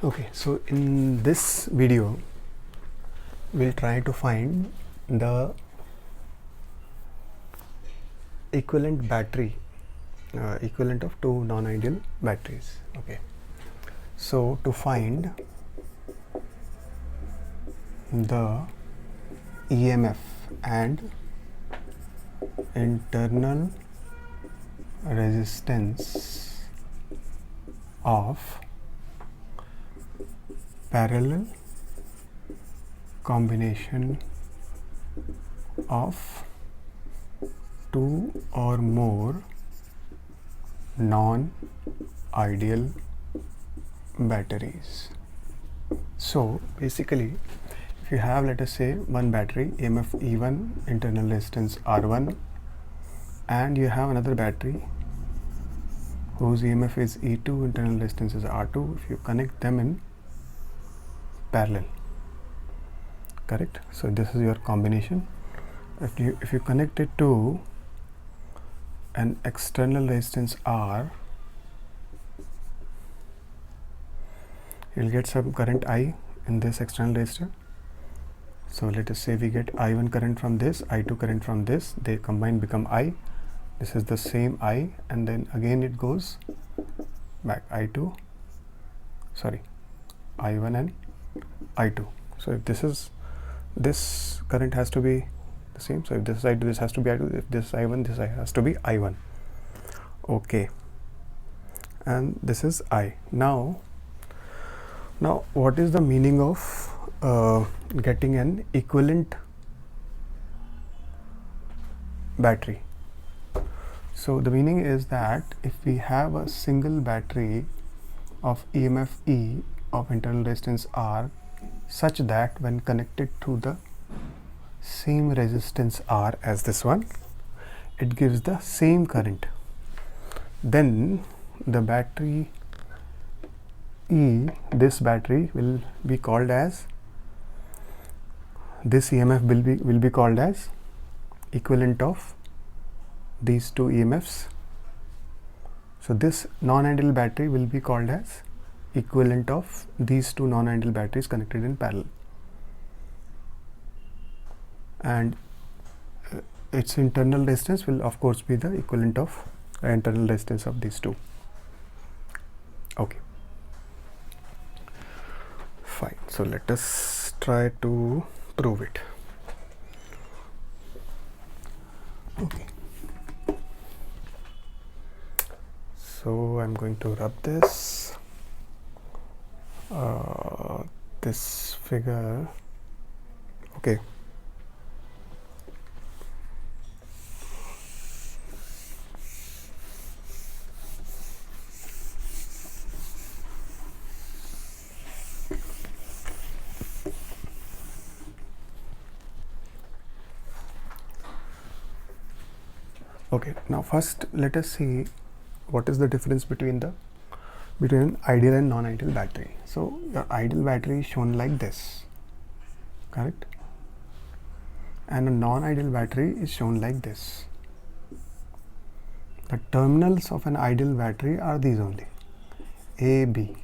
Okay, so in this video we'll try to find the equivalent battery, equivalent of two non-ideal batteries. Okay, so to find the EMF and internal resistance of parallel combination of two or more non-ideal batteries. So basically, if you have, let us say, one battery EMF E1, internal resistance R1, and you have another battery whose EMF is E2, internal resistance is R2, if you connect them in parallel, correct? So this is your combination. If you connect it to an external resistance R, you'll get some current I in this external resistor. So let us say we get I1 current from this, I2 current from this, they combine become I. This is the same I, and then again it goes back I1 and I2. So if this current has to be the same, so if this is I2, this has to be I2, if this is I1, this has to be I1. Okay, and this is I. Now what is the meaning of getting an equivalent battery? So the meaning is that if we have a single battery of EMF E of internal resistance R such that when connected to the same resistance R as this one, it gives the same current, then the battery E, this battery will be called as, this EMF will be called as equivalent of these two EMFs. So this non-ideal battery will be called as equivalent of these two non-ideal batteries connected in parallel, and its internal resistance will of course be the equivalent of internal resistance of these two. Okay, fine. So let us try to prove it. Okay, so I'm going to rub this figure. Okay, okay, now first let us see what is the difference between an ideal and non-ideal battery. So your ideal battery is shown like this, correct, and a non-ideal battery is shown like this. The terminals of an ideal battery are these only, A, B.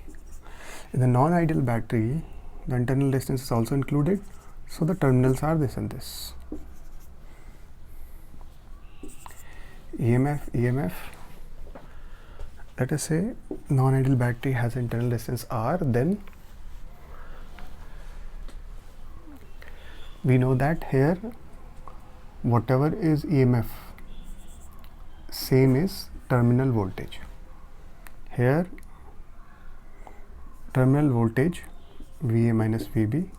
In the non-ideal battery, the internal resistance is also included, so the terminals are this and this. EMF, let us say non-ideal battery has internal resistance R, then we know that here whatever is EMF, same is terminal voltage. Here terminal voltage VA minus VB,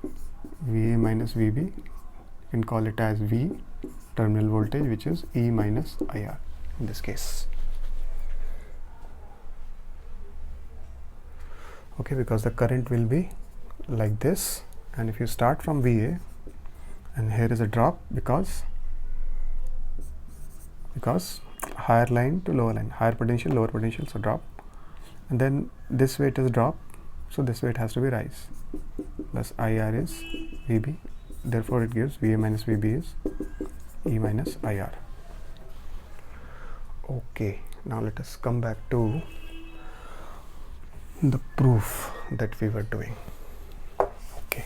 you can call it as V, terminal voltage, which is E minus IR in this case. Okay, because the current will be like this, and if you start from VA, and here is a drop because higher line to lower line, higher potential, lower potential, so drop, and then this way it is drop, so this way it has to be rise, plus IR is VB, therefore it gives VA minus VB is E minus IR. Okay, now let us come back to the proof that we were doing. Okay.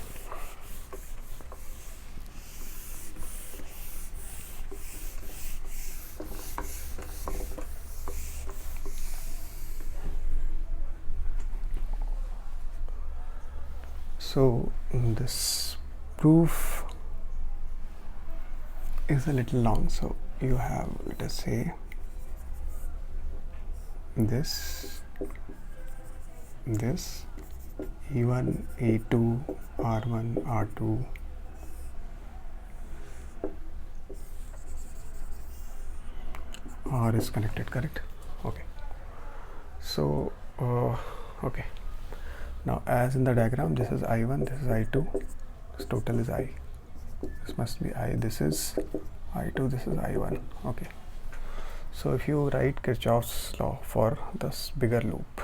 So this proof is a little long, so you have, let us say, this E1, E2, R1, R2, R is connected, correct? Okay. So okay, now as in the diagram, this is I1, this is I2, this total is I, this must be I, this is I2, this is I1. Okay, so if you write Kirchhoff's law for this bigger loop,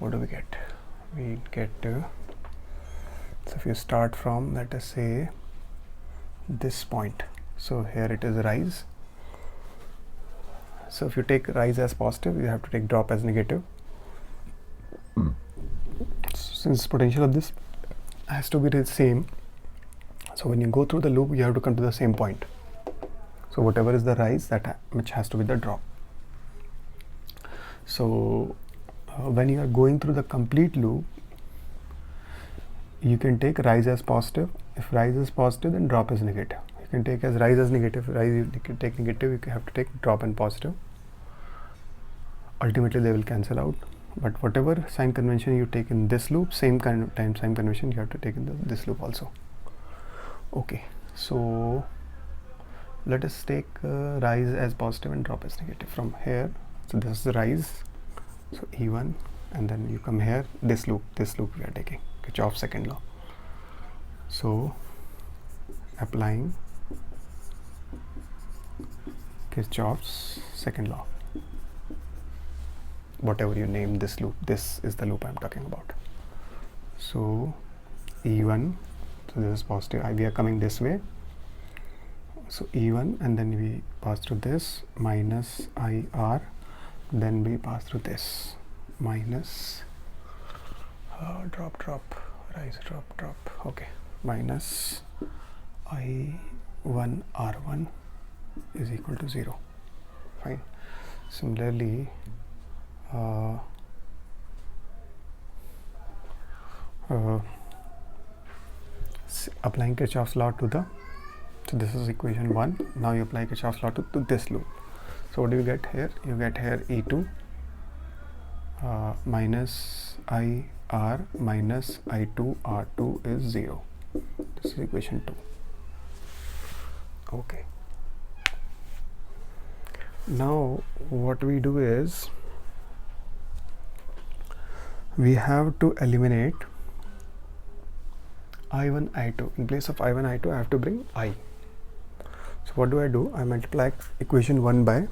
what do we get? We get so if you start from, let us say, this point, so here it is rise. So if you take rise as positive, you have to take drop as negative. Since potential of this has to be the same, so when you go through the loop, you have to come to the same point. So whatever is the rise, that which has to be the drop. So when you are going through the complete loop, you can take rise as positive. If rise is positive, then drop is negative. You can take as rise as negative. Rise you can take negative, you have to take drop and positive. Ultimately they will cancel out, but whatever sign convention you take in this loop, same kind of time sign convention you have to take in this loop also. Okay, so let us take rise as positive and drop as negative from here. So this is the rise, so E1, and then you come here, this loop we are taking Kirchhoff's second law. So applying Kirchhoff's second law, whatever you name this loop, this is the loop I'm talking about. So E1, so this is positive, we are coming this way, so E1, and then we pass through this minus IR, then we pass through this minus drop, rise, drop, okay, minus I1 R1 is equal to 0. Fine. Similarly, applying Kirchhoff's law to the, so this is equation 1. Now you apply Kirchhoff's law to this loop. So what do you get here? You get here E2 minus IR minus I2 R2 is 0. This is equation 2. Okay. Now what we do is, we have to eliminate I1, I2. In place of I1, I2, I have to bring I. So what do? I multiply equation 1 by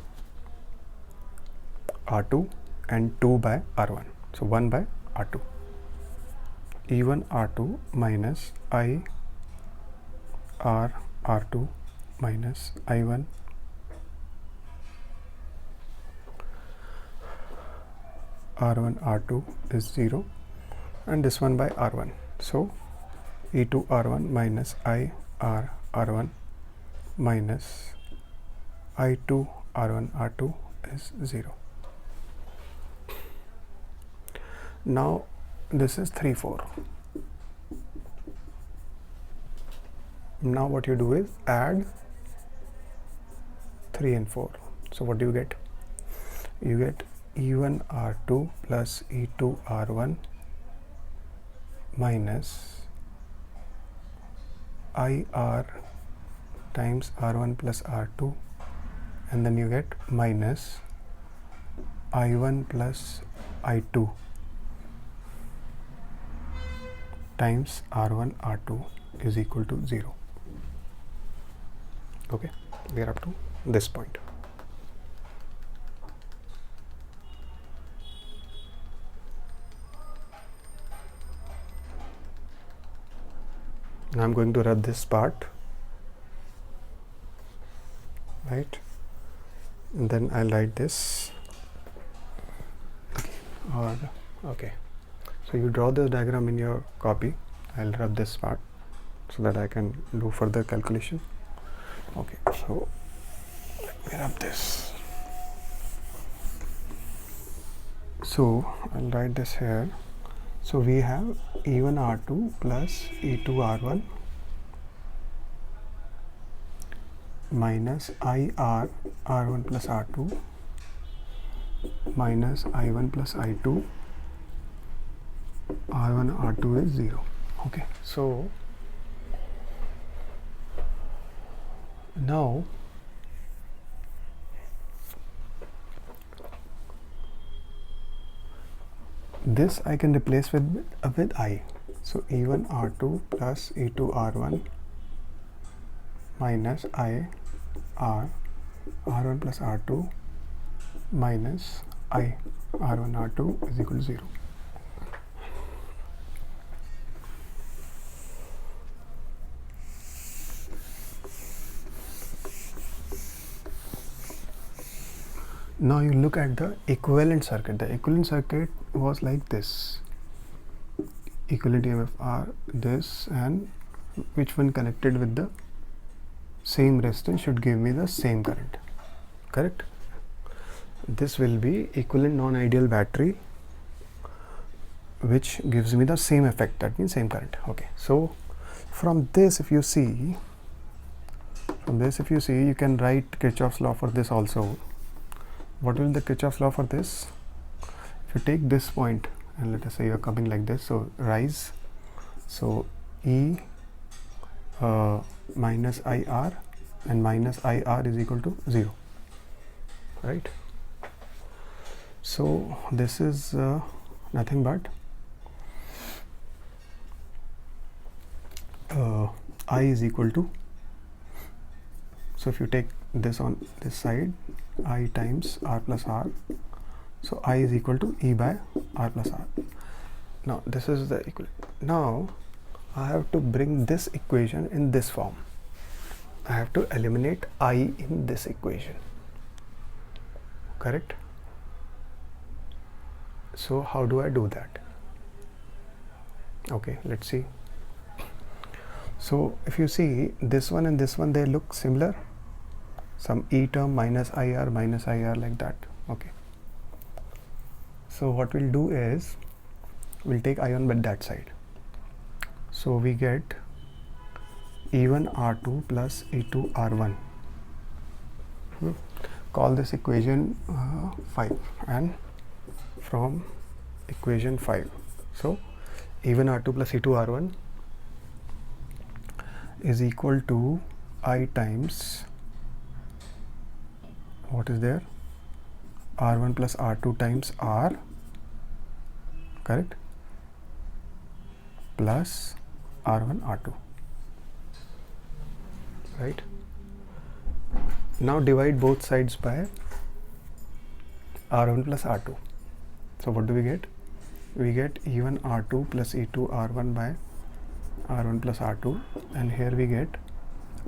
R2 and 2 by R1. So 1 by R2. E1 R2 minus I R R2 minus I1 R1 R2 is 0, and this one by R1. So E2 R1 minus I R R1 minus I2 R1 R2 is 0. Now this is 3, 4. Now what you do is add 3 and 4. So what do you get? You get E1 R2 plus E2 R1 minus IR times R1 plus R2, and then you get minus I1 plus I2 times R1 R2 is equal to 0. Okay, we are up to this point. Now I'm going to rub this part, right, and then I'll write this, or Okay, so you draw this diagram in your copy. I'll rub this part so that I can do further calculation. Okay, so let me rub this. So I'll write this here. So we have E1 R2 plus E2 R1 minus IR R1 plus R2 minus I1 plus I2 R1 R2 is 0. Okay, so now this I can replace with I. So E1 R2 plus E2 R1 minus I R R1 plus R2 minus I R1 R2 is equal to 0. Now you look at the equivalent circuit. The equivalent circuit was like this. Equivalent EMF are this, and which one connected with the same resistance should give me the same current. Correct? This will be equivalent non-ideal battery which gives me the same effect, that means same current. Okay, so from this if you see, you can write Kirchhoff's law for this also. What will the Kirchhoff's law for this? If you take this point and let us say you are coming like this, so rise, so E minus IR and minus IR is equal to 0, right? So this is nothing but I is equal to, so if you take this on this side, I times R plus R, so I is equal to E by R plus R. Now this is the equal. Now I have to bring this equation in this form. I have to eliminate I in this equation. Correct? So how do I do that? Okay, let's see. So if you see this one and this one, they look similar. Some E term minus IR like that. Okay. So what we'll do is we'll take I on by that side. So we get E1 R2 plus E2 R1. Call this equation 5, and from equation 5, so E1 R2 plus E2 R1 is equal to I times, what is there, R1 plus R2 times R, correct, plus R1 R2, right? Now divide both sides by R1 plus R2. So what do we get? We get E1 R2 plus E2 R1 by R1 plus R2, and here we get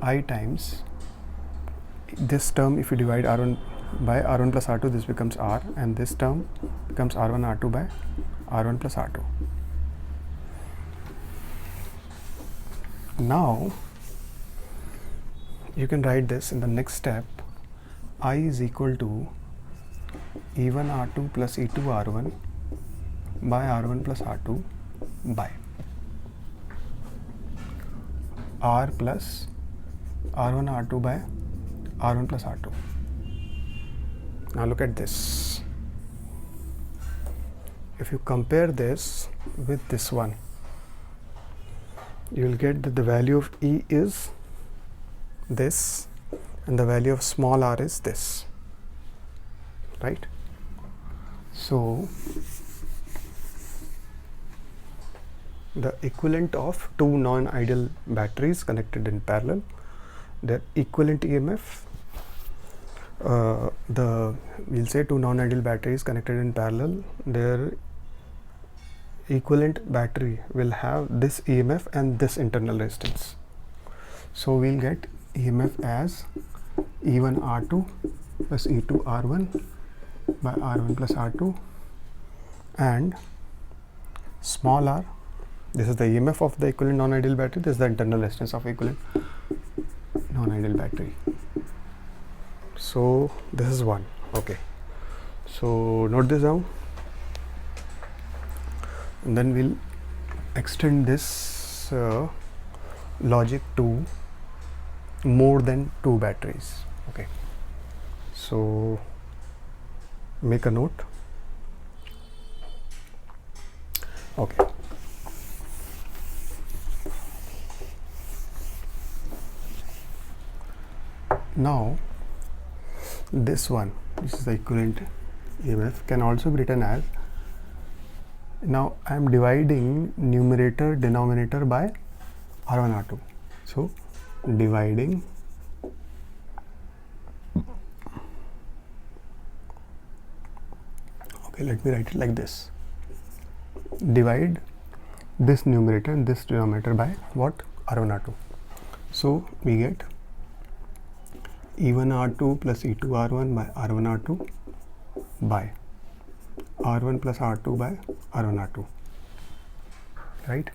I times this term. If you divide R1 by R1 plus R2, this becomes R, and this term becomes R1 R2 by R1 plus R2. Now you can write this in the next step. I is equal to E1 R2 plus E2 R1 by R1 plus R2 by R plus R1 R2 by R1 plus R2. Now look at this. If you compare this with this one, you will get that the value of E is this and the value of small r is this, right? So the equivalent of two non-ideal batteries connected in parallel, their equivalent EMF, we'll say two non-ideal batteries connected in parallel, their equivalent battery will have this EMF and this internal resistance. So we'll get EMF as E1 R2 plus E2 R1 by R1 plus R2, and small r, this is the EMF of the equivalent non-ideal battery, this is the internal resistance of equivalent non-ideal battery. So this is one. Okay, so note this down, and then we'll extend this logic to more than 2 batteries. Okay, so make a note. Okay, now this one, this is the equivalent EMF, can also be written as, now I am dividing numerator denominator by R1 R2. So dividing let me write it like this, divide this numerator and this denominator by what? R1 R2. So we get E1 R2 plus E2 R1 by R1 R2 by R1 plus R2 by R1 R2, right?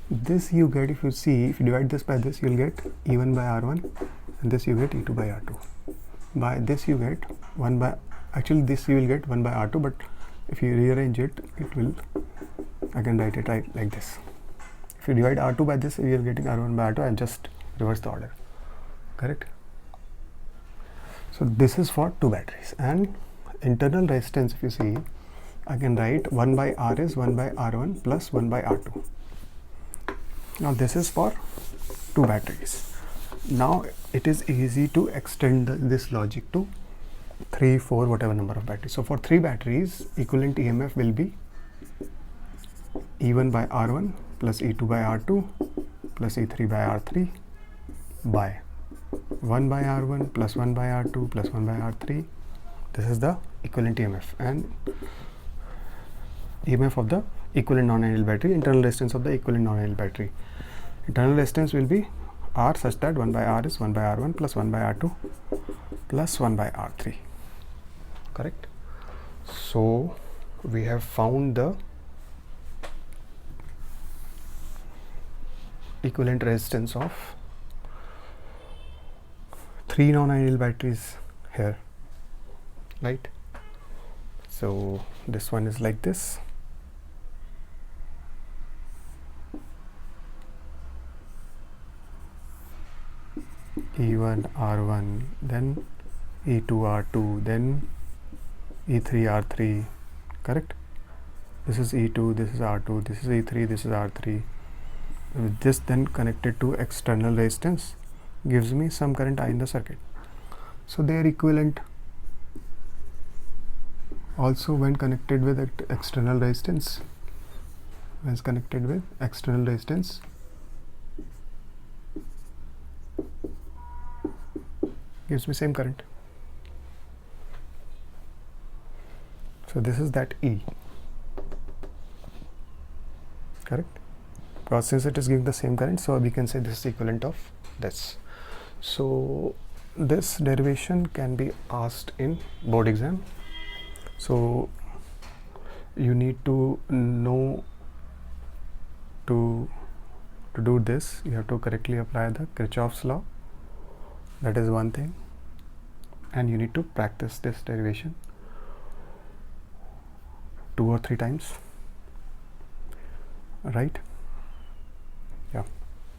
This you get, if you see, if you divide this by this, you will get E1 by R1, and this you get E2 by R2. By this you get 1 by, actually this you will get 1 by R2, but if you rearrange it, it will, I can write it right like this. If you divide R2 by this, we are getting R1 by R2, and just reverse the order, correct? So this is for 2 batteries. And internal resistance, if you see, I can write 1 by R is 1 by R1 plus 1 by R2. Now this is for 2 batteries. Now it is easy to extend this logic to 3, 4, whatever number of batteries. So for 3 batteries, equivalent EMF will be E1 by R1 plus E2 by R2 plus E3 by R3 by 1 by R1 plus 1 by R2 plus 1 by R3. This is the equivalent EMF, and EMF of the equivalent non-ideal battery, internal resistance of the equivalent non-ideal battery. Internal resistance will be R such that 1 by R is 1 by R1 plus 1 by R2 plus 1 by R3, correct? So we have found the equivalent resistance of 3 non-ideal batteries here, right? So this one is like this. E1 R1, then E2 R2, then E3 R3, correct? This is E2, this is R2, this is E3, this is R3. With this then connected to external resistance gives me some current I in the circuit. So they are equivalent. Also when connected with external resistance, gives me same current. So this is that E, correct? Because since it is giving the same current, so we can say this is equivalent of this. So this derivation can be asked in board exam. So you need to know to do this, you have to correctly apply the Kirchhoff's law. That is one thing, and you need to practice this derivation 2 or 3 times, right? Yeah.